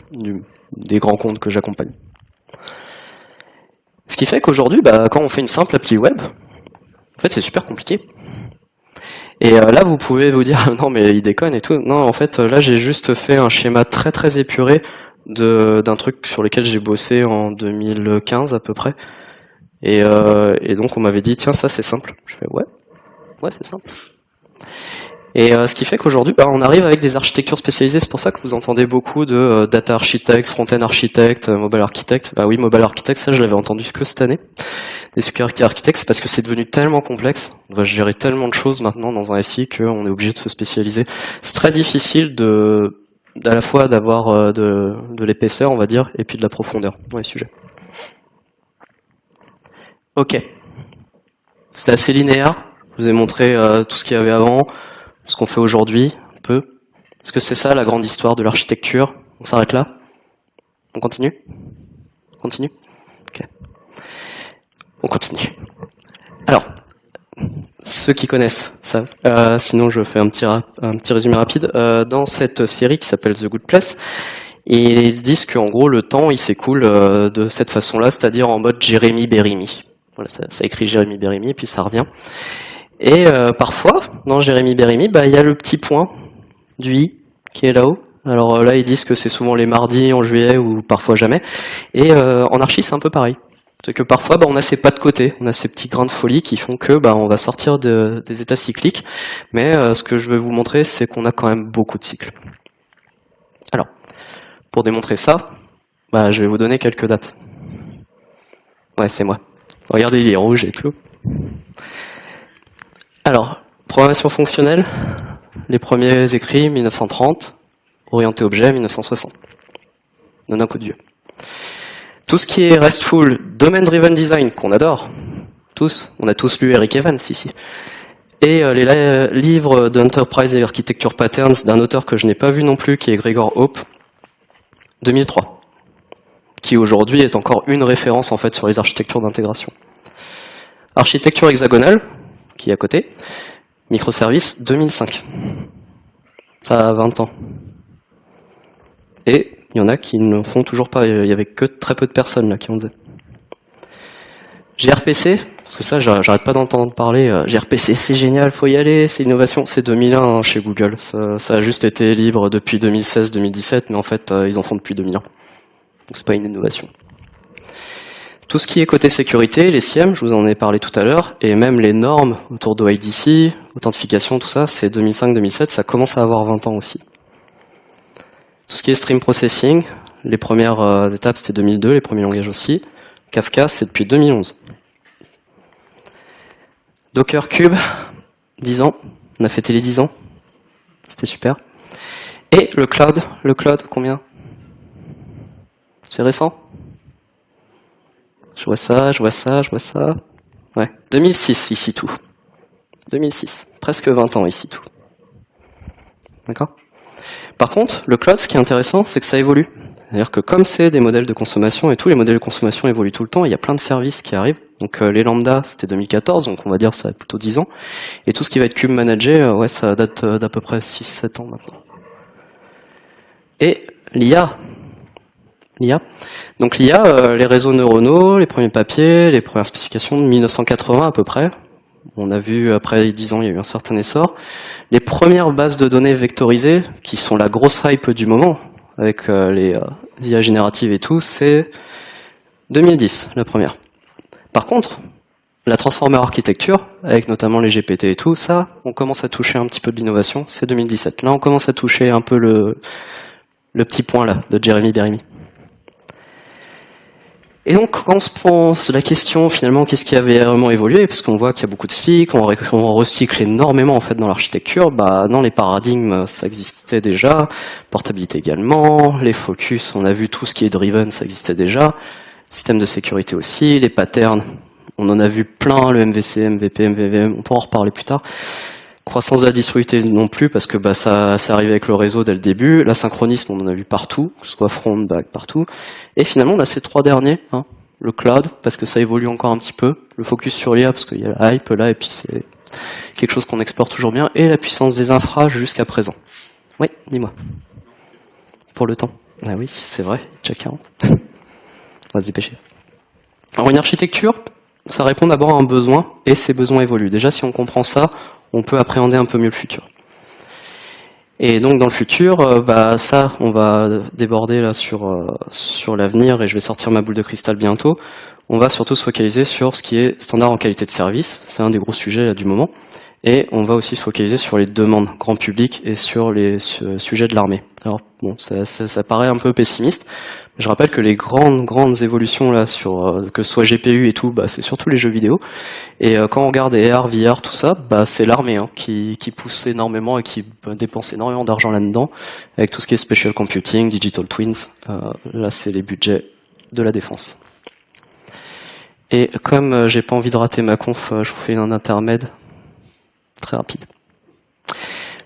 des grands comptes que j'accompagne. Ce qui fait qu'aujourd'hui, quand on fait une simple appli web, en fait, c'est super compliqué. Et là, vous pouvez vous dire, non, mais il déconne et tout. Non, en fait, là, j'ai juste fait un schéma très très épuré d'un truc sur lequel j'ai bossé en 2015 à peu près. Et donc, on m'avait dit, tiens, ça, c'est simple. Je fais, ouais, c'est simple. Et ce qui fait qu'aujourd'hui, on arrive avec des architectures spécialisées. C'est pour ça que vous entendez beaucoup de data architect, front-end architect, mobile architect. Bah oui, mobile architect, ça je l'avais entendu que cette année. Des security architects, c'est parce que c'est devenu tellement complexe. On va gérer tellement de choses maintenant dans un SI qu'on est obligé de se spécialiser. C'est très difficile de à la fois d'avoir de l'épaisseur, on va dire, et puis de la profondeur dans les sujets. Ok. C'était assez linéaire. Je vous ai montré tout ce qu'il y avait avant, ce qu'on fait aujourd'hui, un peu. Est-ce que c'est ça la grande histoire de l'architecture? On s'arrête là? On continue? On continue? Ok. On continue. Alors, ceux qui connaissent savent. Sinon, je fais un petit résumé rapide. Dans cette série qui s'appelle The Good Place, ils disent qu'en gros, le temps, il s'écoule de cette façon-là, c'est-à-dire en mode Jérémy Bérémy. Voilà, ça écrit Jérémy Bérémy, puis ça revient. Et parfois, dans Jérémy Bérémy, il y a le petit point du i qui est là-haut. Alors là, ils disent que c'est souvent les mardis en juillet ou parfois jamais. Et en archi, c'est un peu pareil. C'est que parfois, on a ces pas de côté, on a ces petits grains de folie qui font que on va sortir des états cycliques. Mais ce que je vais vous montrer, c'est qu'on a quand même beaucoup de cycles. Alors, pour démontrer ça, je vais vous donner quelques dates. Ouais, c'est moi. Regardez, il est rouge et tout. Alors, programmation fonctionnelle, les premiers écrits 1930, orienté objet 1960. Donne un coup de vieux. Tout ce qui est RESTful, Domain Driven Design, qu'on adore, tous, on a tous lu Eric Evans ici, et les livres d'Enterprise et Architecture Patterns d'un auteur que je n'ai pas vu non plus, qui est Gregor Hope, 2003, qui aujourd'hui est encore une référence en fait sur les architectures d'intégration. Architecture hexagonale, qui est à côté, microservices 2005. Ça a 20 ans. Et il y en a qui ne font toujours pas, il y avait que très peu de personnes là qui en faisaient. gRPC, parce que ça j'arrête pas d'entendre parler, gRPC c'est génial, faut y aller, c'est innovation, c'est 2001 chez Google, ça a juste été libre depuis 2016-2017, mais en fait ils en font depuis 2001. Donc c'est pas une innovation. Tout ce qui est côté sécurité, les SIEM, je vous en ai parlé tout à l'heure, et même les normes autour d'OIDC, authentification, tout ça, c'est 2005-2007, ça commence à avoir 20 ans aussi. Tout ce qui est stream processing, les premières étapes c'était 2002, les premiers langages aussi. Kafka c'est depuis 2011. Docker Cube, 10 ans, on a fêté les 10 ans, c'était super. Et le cloud combien? C'est récent? Je vois ça. Ouais, 2006 ici tout. 2006, presque 20 ans ici tout. D'accord? Par contre, le cloud, ce qui est intéressant, c'est que ça évolue. C'est-à-dire que comme c'est des modèles de consommation et tout, les modèles de consommation évoluent tout le temps, il y a plein de services qui arrivent. Donc les lambda, c'était 2014, donc on va dire ça a plutôt 10 ans. Et tout ce qui va être cube managé, ouais, ça date d'à peu près 6-7 ans maintenant. Et l'IA. Donc l'IA, les réseaux neuronaux, les premiers papiers, les premières spécifications de 1980 à peu près. On a vu, après les 10 ans, il y a eu un certain essor. Les premières bases de données vectorisées, qui sont la grosse hype du moment, avec les IA génératives et tout, c'est 2010, la première. Par contre, la transformer architecture, avec notamment les GPT et tout, ça, on commence à toucher un petit peu de l'innovation, c'est 2017. Là, on commence à toucher un peu le petit point là, de Jérémy Bérémy. Et donc, quand on se pose la question, finalement, qu'est-ce qui avait vraiment évolué, parce qu'on voit qu'il y a beaucoup de SFIC, on recycle énormément, en fait, dans l'architecture, dans les paradigmes, ça existait déjà, portabilité également, les focus, on a vu tout ce qui est driven, ça existait déjà, système de sécurité aussi, les patterns, on en a vu plein, le MVC, MVP, MVVM, on pourra en reparler plus tard. Croissance de la distribution non plus, parce que ça arrive avec le réseau dès le début. L'asynchronisme, on en a vu partout, que ce soit front, back, partout. Et finalement, on a ces trois derniers. Le cloud, parce que ça évolue encore un petit peu. Le focus sur l'IA, parce qu'il y a la hype là, et puis c'est quelque chose qu'on explore toujours bien. Et la puissance des infras jusqu'à présent. Oui, dis-moi. Pour le temps. Ah oui, c'est vrai, chacun. On va se dépêcher. Alors une architecture, ça répond d'abord à un besoin, et ces besoins évoluent. Déjà, si on comprend ça, on peut appréhender un peu mieux le futur. Et donc dans le futur, ça, on va déborder là sur l'avenir, et je vais sortir ma boule de cristal bientôt. On va surtout se focaliser sur ce qui est standard en qualité de service, c'est un des gros sujets là, du moment. Et on va aussi se focaliser sur les demandes grand public et sur les sujets de l'armée. Alors bon, ça paraît un peu pessimiste. Mais je rappelle que les grandes évolutions là sur que ce soit GPU et tout, bah c'est surtout les jeux vidéo. Et quand on regarde AR, VR, tout ça, bah c'est l'armée qui pousse énormément et qui dépense énormément d'argent là-dedans, avec tout ce qui est special computing, digital twins. Là, c'est les budgets de la défense. Et comme j'ai pas envie de rater ma conf, je vous fais un intermède très rapide.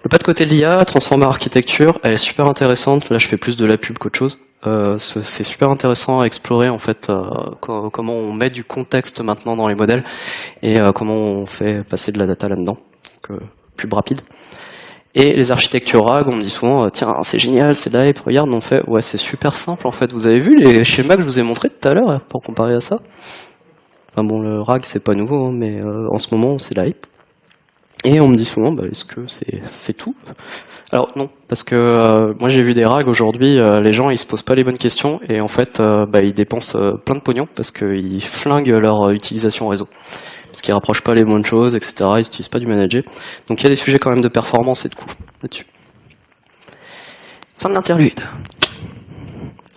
Le pas de côté de l'IA, Transformer Architecture, elle est super intéressante. Là, je fais plus de la pub qu'autre chose. C'est super intéressant à explorer en fait comment on met du contexte maintenant dans les modèles et comment on fait passer de la data là-dedans. Donc, pub rapide. Et les architectures RAG, on me dit souvent tiens, c'est génial, c'est de la hype, regarde, on fait ouais, c'est super simple en fait. Vous avez vu les schémas que je vous ai montrés tout à l'heure pour comparer à ça. Enfin bon, le RAG c'est pas nouveau, hein, mais en ce moment c'est de la hype. Et on me dit souvent, bah, est-ce que c'est tout? Alors non, parce que moi j'ai vu des RAG aujourd'hui, les gens ils se posent pas les bonnes questions et en fait bah, ils dépensent plein de pognon parce qu'ils flinguent leur utilisation réseau. Parce qu'ils rapprochent pas les bonnes choses, etc. Ils n'utilisent pas du manager. Donc il y a des sujets quand même de performance et de coût là-dessus. Fin de l'interlude.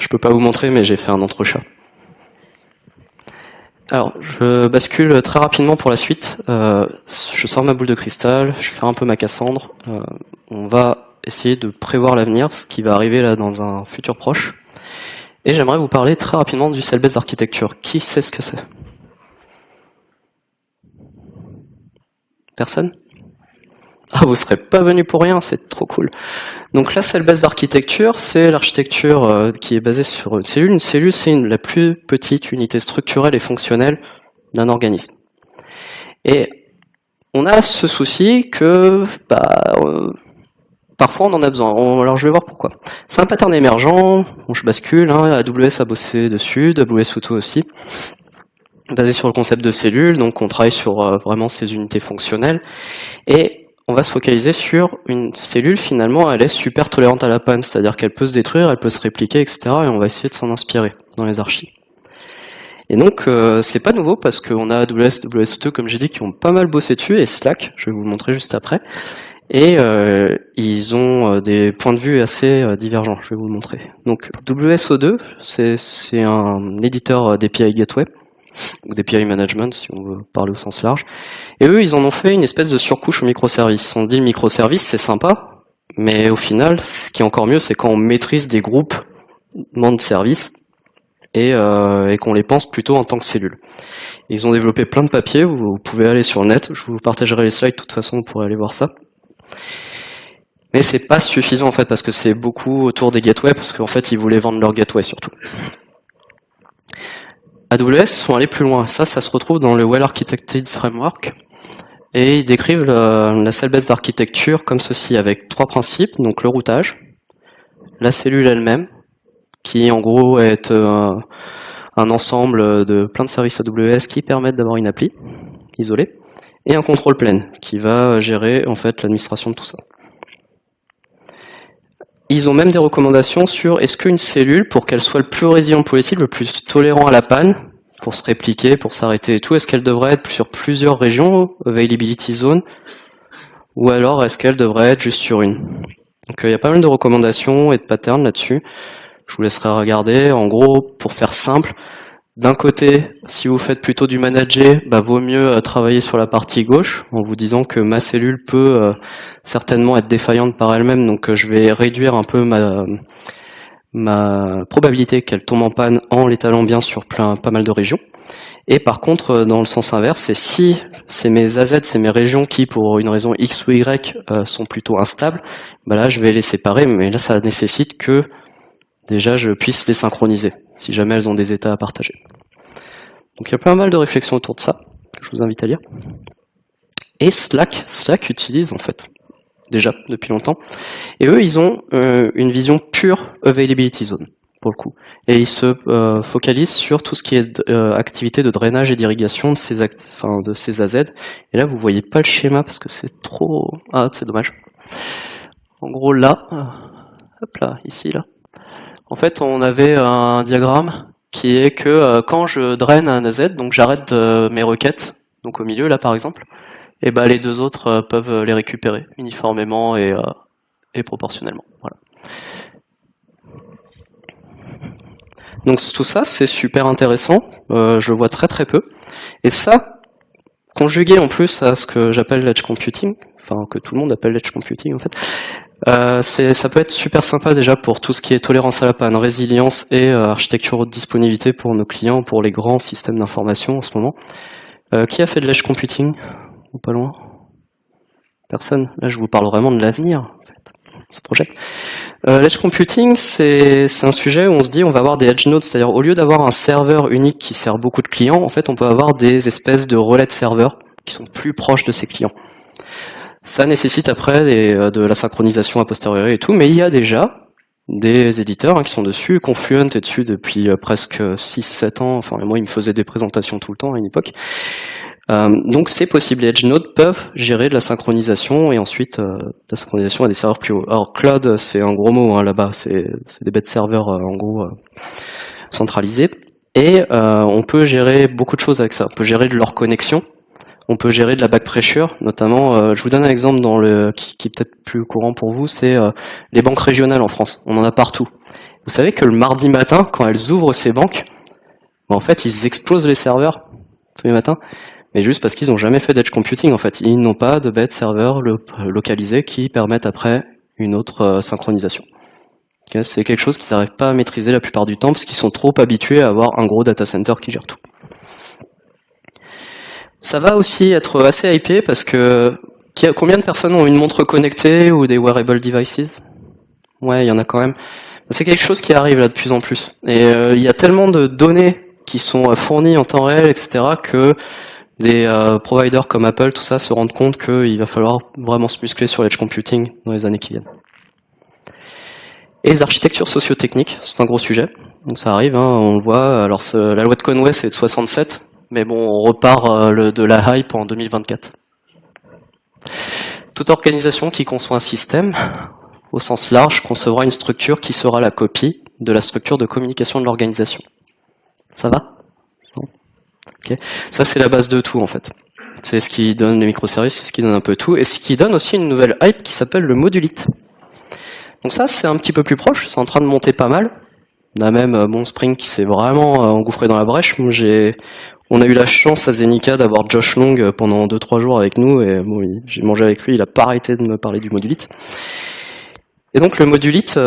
Je peux pas vous montrer, mais j'ai fait un entrechat. Alors, je bascule très rapidement pour la suite. Je sors ma boule de cristal, je fais un peu ma Cassandre. On va essayer de prévoir l'avenir, ce qui va arriver là dans un futur proche. Et j'aimerais vous parler très rapidement du cell-based architecture. Qui sait ce que c'est? Personne? Ah, vous serez pas venu pour rien, c'est trop cool. Donc la cell-based architecture, c'est l'architecture qui est basée sur une cellule. Une cellule, c'est la plus petite unité structurelle et fonctionnelle d'un organisme. Et on a ce souci que parfois on en a besoin. Alors je vais voir pourquoi. C'est un pattern émergent, bon, je bascule, hein, AWS a bossé dessus, AWS Auto aussi, basé sur le concept de cellule, donc on travaille sur vraiment ces unités fonctionnelles. Et on va se focaliser sur une cellule, finalement, elle est super tolérante à la panne, c'est-à-dire qu'elle peut se détruire, elle peut se répliquer, etc. Et on va essayer de s'en inspirer dans les archis. Et donc, c'est pas nouveau parce qu'on a AWS, WSO2, comme j'ai dit, qui ont pas mal bossé dessus, et Slack, je vais vous le montrer juste après. Et ils ont des points de vue assez divergents, je vais vous le montrer. Donc, WSO2, c'est un éditeur d'API Gateway, ou d'API Management, si on veut parler au sens large. Et eux, ils en ont fait une espèce de surcouche au microservice. On dit le microservice, c'est sympa, mais au final, ce qui est encore mieux, c'est quand on maîtrise des groupes de services et qu'on les pense plutôt en tant que cellules. Ils ont développé plein de papiers, vous pouvez aller sur le net, je vous partagerai les slides, de toute façon, vous pourrez aller voir ça. Mais c'est pas suffisant en fait, parce que c'est beaucoup autour des gateways, parce qu'en fait, ils voulaient vendre leur gateway surtout. AWS sont allés plus loin. Ça se retrouve dans le Well Architected Framework. Et ils décrivent la cell-based architecture comme ceci, avec 3 principes. Donc le routage, la cellule elle-même, qui en gros est un ensemble de plein de services AWS qui permettent d'avoir une appli isolée, et un contrôle plane, qui va gérer en fait l'administration de tout ça. Ils ont même des recommandations sur est-ce qu'une cellule, pour qu'elle soit le plus résiliente possible, le plus tolérant à la panne, pour se répliquer, pour s'arrêter et tout, est-ce qu'elle devrait être sur plusieurs régions, availability zone, ou alors est-ce qu'elle devrait être juste sur une? Donc il y a pas mal de recommandations et de patterns là-dessus. Je vous laisserai regarder. En gros, pour faire simple, d'un côté, si vous faites plutôt du manager, vaut mieux travailler sur la partie gauche, en vous disant que ma cellule peut certainement être défaillante par elle-même, donc je vais réduire un peu ma probabilité qu'elle tombe en panne en l'étalant bien sur pas mal de régions. Et par contre, dans le sens inverse, c'est si c'est mes AZ, c'est mes régions qui, pour une raison X ou Y, sont plutôt instables, là je vais les séparer, mais là ça nécessite que déjà je puisse les synchroniser, si jamais elles ont des états à partager. Donc il y a pas mal de réflexions autour de ça, que je vous invite à lire. Et Slack utilise en fait, déjà depuis longtemps, et eux ils ont une vision pure availability zone, pour le coup. Et ils se focalisent sur tout ce qui est activité de drainage et d'irrigation de ces AZ. Et là vous voyez pas le schéma parce que c'est trop... Ah c'est dommage. En gros là, hop là, ici là. En fait, on avait un diagramme qui est que quand je draine un AZ, donc j'arrête mes requêtes, donc au milieu là par exemple, et ben les deux autres peuvent les récupérer uniformément et proportionnellement. Voilà. Donc tout ça, c'est super intéressant, je le vois très très peu. Et ça, conjugué en plus à ce que j'appelle l'edge computing, enfin que tout le monde appelle l'edge computing en fait, ça peut être super sympa déjà pour tout ce qui est tolérance à la panne, résilience et architecture de disponibilité pour nos clients, pour les grands systèmes d'information en ce moment. Qui a fait de l'edge computing? Ou pas loin? Personne? Là je vous parle vraiment de l'avenir en fait, ce projet. L'edge computing, c'est un sujet où on se dit on va avoir des edge nodes, c'est-à-dire au lieu d'avoir un serveur unique qui sert beaucoup de clients, en fait on peut avoir des espèces de relais de serveurs qui sont plus proches de ces clients. Ça nécessite après de la synchronisation a posteriori et tout, mais il y a déjà des éditeurs qui sont dessus. Confluent est dessus depuis presque 6-7 ans, enfin moi il me faisait des présentations tout le temps à une époque. Donc c'est possible, les edge nodes peuvent gérer de la synchronisation et ensuite de la synchronisation à des serveurs plus hauts. Alors cloud c'est un gros mot là-bas, c'est des bêtes serveurs en gros centralisés, et on peut gérer beaucoup de choses avec ça. On peut gérer de leur connexion, on peut gérer de la back pressure, notamment, je vous donne un exemple qui est peut-être plus courant pour vous, c'est les banques régionales en France. On en a partout. Vous savez que le mardi matin, quand elles ouvrent ces banques, en fait, ils explosent les serveurs tous les matins, mais juste parce qu'ils n'ont jamais fait d'edge computing. En fait, ils n'ont pas de bêtes serveurs localisés qui permettent après une autre synchronisation. Okay, c'est quelque chose qu'ils n'arrivent pas à maîtriser la plupart du temps parce qu'ils sont trop habitués à avoir un gros data center qui gère tout. Ça va aussi être assez hypé parce que combien de personnes ont une montre connectée ou des wearable devices? Ouais, il y en a quand même. C'est quelque chose qui arrive là de plus en plus. Et il y a tellement de données qui sont fournies en temps réel, etc., que des providers comme Apple, tout ça, se rendent compte qu'il va falloir vraiment se muscler sur l'edge computing dans les années qui viennent. Et les architectures socio-techniques, c'est un gros sujet. Donc ça arrive, on le voit. Alors la loi de Conway, c'est de 67. Mais bon, on repart de la hype en 2024. Toute organisation qui conçoit un système, au sens large, concevra une structure qui sera la copie de la structure de communication de l'organisation. Ça va? Okay. Ça, c'est la base de tout, en fait. C'est ce qui donne les microservices, c'est ce qui donne un peu tout, et ce qui donne aussi une nouvelle hype qui s'appelle le modulite. Donc ça, c'est un petit peu plus proche, c'est en train de monter pas mal. On a même Spring qui s'est vraiment engouffré dans la brèche. On a eu la chance à Zenica d'avoir Josh Long pendant 2-3 jours avec nous, et bon, j'ai mangé avec lui, il a pas arrêté de me parler du modulite. Et donc le modulite,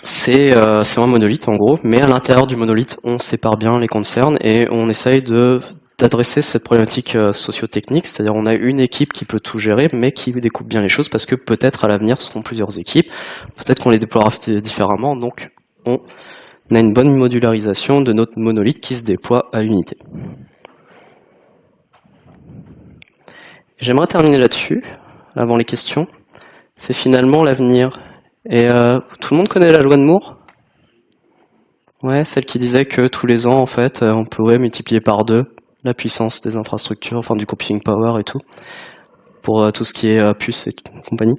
c'est un monolithe en gros, mais à l'intérieur du monolithe, on sépare bien les concerns et on essaye d'adresser cette problématique socio-technique, c'est-à-dire on a une équipe qui peut tout gérer, mais qui découpe bien les choses, parce que peut-être à l'avenir seront plusieurs équipes, peut-être qu'on les déploiera différemment, donc on a une bonne modularisation de notre monolithe qui se déploie à l'unité. J'aimerais terminer là-dessus, avant les questions. C'est finalement l'avenir. Et tout le monde connaît la loi de Moore? Ouais, celle qui disait que tous les ans, en fait, on pouvait multiplier par 2 la puissance des infrastructures, enfin du computing power et tout, pour tout ce qui est puces et compagnie.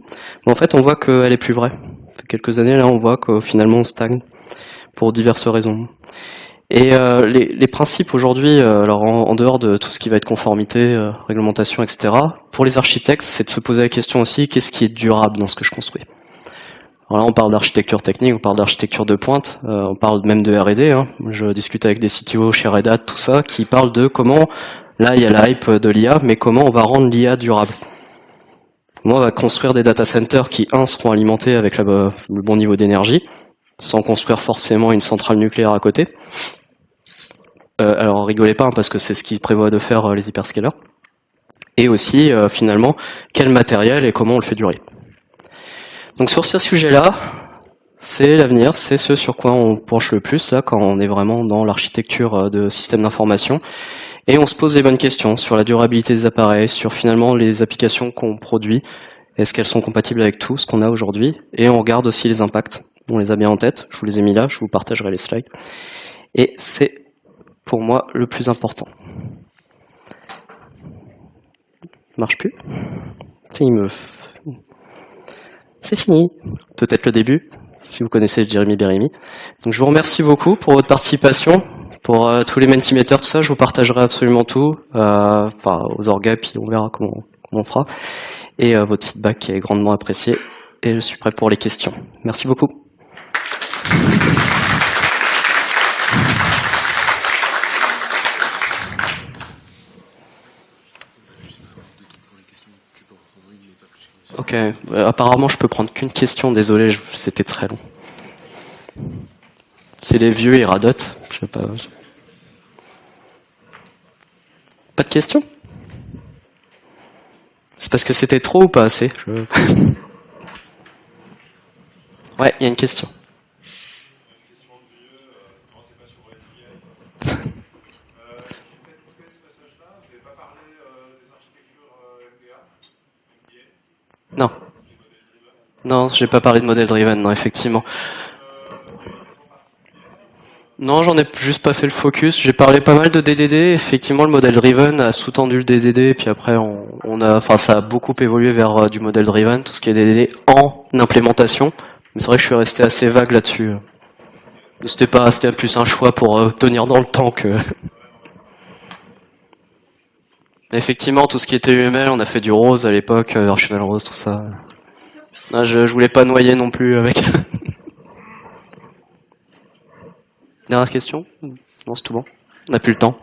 Mais en fait, on voit qu'elle est plus vraie. Ça fait quelques années, là, on voit que finalement, on stagne pour diverses raisons. Et les principes aujourd'hui, alors en dehors de tout ce qui va être conformité, réglementation, etc., pour les architectes, c'est de se poser la question aussi, qu'est-ce qui est durable dans ce que je construis? Alors là, on parle d'architecture technique, on parle d'architecture de pointe, on parle même de R&D. Je discute avec des CTO chez Red Hat, tout ça, qui parlent de comment, là il y a la hype de l'IA, mais comment on va rendre l'IA durable. Comment on va construire des data centers qui, seront alimentés avec le bon niveau d'énergie, sans construire forcément une centrale nucléaire à côté. Alors rigolez pas, parce que c'est ce qu'ils prévoient de faire les hyperscalers. Et aussi, finalement, quel matériel et comment on le fait durer. Donc sur ce sujet-là, c'est l'avenir, c'est ce sur quoi on penche le plus, là, quand on est vraiment dans l'architecture de systèmes d'information. Et on se pose les bonnes questions sur la durabilité des appareils, sur finalement les applications qu'on produit, est-ce qu'elles sont compatibles avec tout ce qu'on a aujourd'hui, et on regarde aussi les impacts. On les a bien en tête, je vous les ai mis là, je vous partagerai les slides. Et c'est pour moi le plus important. Ça marche plus? C'est fini. Peut-être le début, si vous connaissez Jérémy Bérémy. Donc je vous remercie beaucoup pour votre participation. Pour tous les Mentimeter, tout ça, je vous partagerai absolument tout, enfin aux orgas, puis on verra comment on fera. Et votre feedback est grandement apprécié. Et je suis prêt pour les questions. Merci beaucoup. Ok, apparemment je peux prendre qu'une question, désolé, c'était très long. C'est les vieux, ils radotent, je sais pas. Pas de questions? C'est parce que c'était trop ou pas assez? Ouais, il y a une question. Non. Non, j'ai pas parlé de modèle driven, non, effectivement. Non, j'en ai juste pas fait le focus. J'ai parlé pas mal de DDD. Effectivement, le modèle driven a sous-tendu le DDD, puis après, enfin, ça a beaucoup évolué vers du modèle driven, tout ce qui est DDD en implémentation. Mais c'est vrai que je suis resté assez vague là-dessus. C'était plus un choix pour tenir dans le temps que. Effectivement, tout ce qui était UML, on a fait du rose à l'époque, Archimel Rose, tout ça. Ah, je voulais pas noyer non plus avec. Dernière question? Non, c'est tout bon. On n'a plus le temps.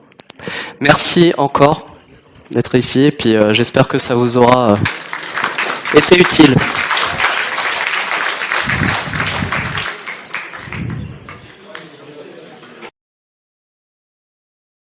Merci encore d'être ici, et puis j'espère que ça vous aura été utile.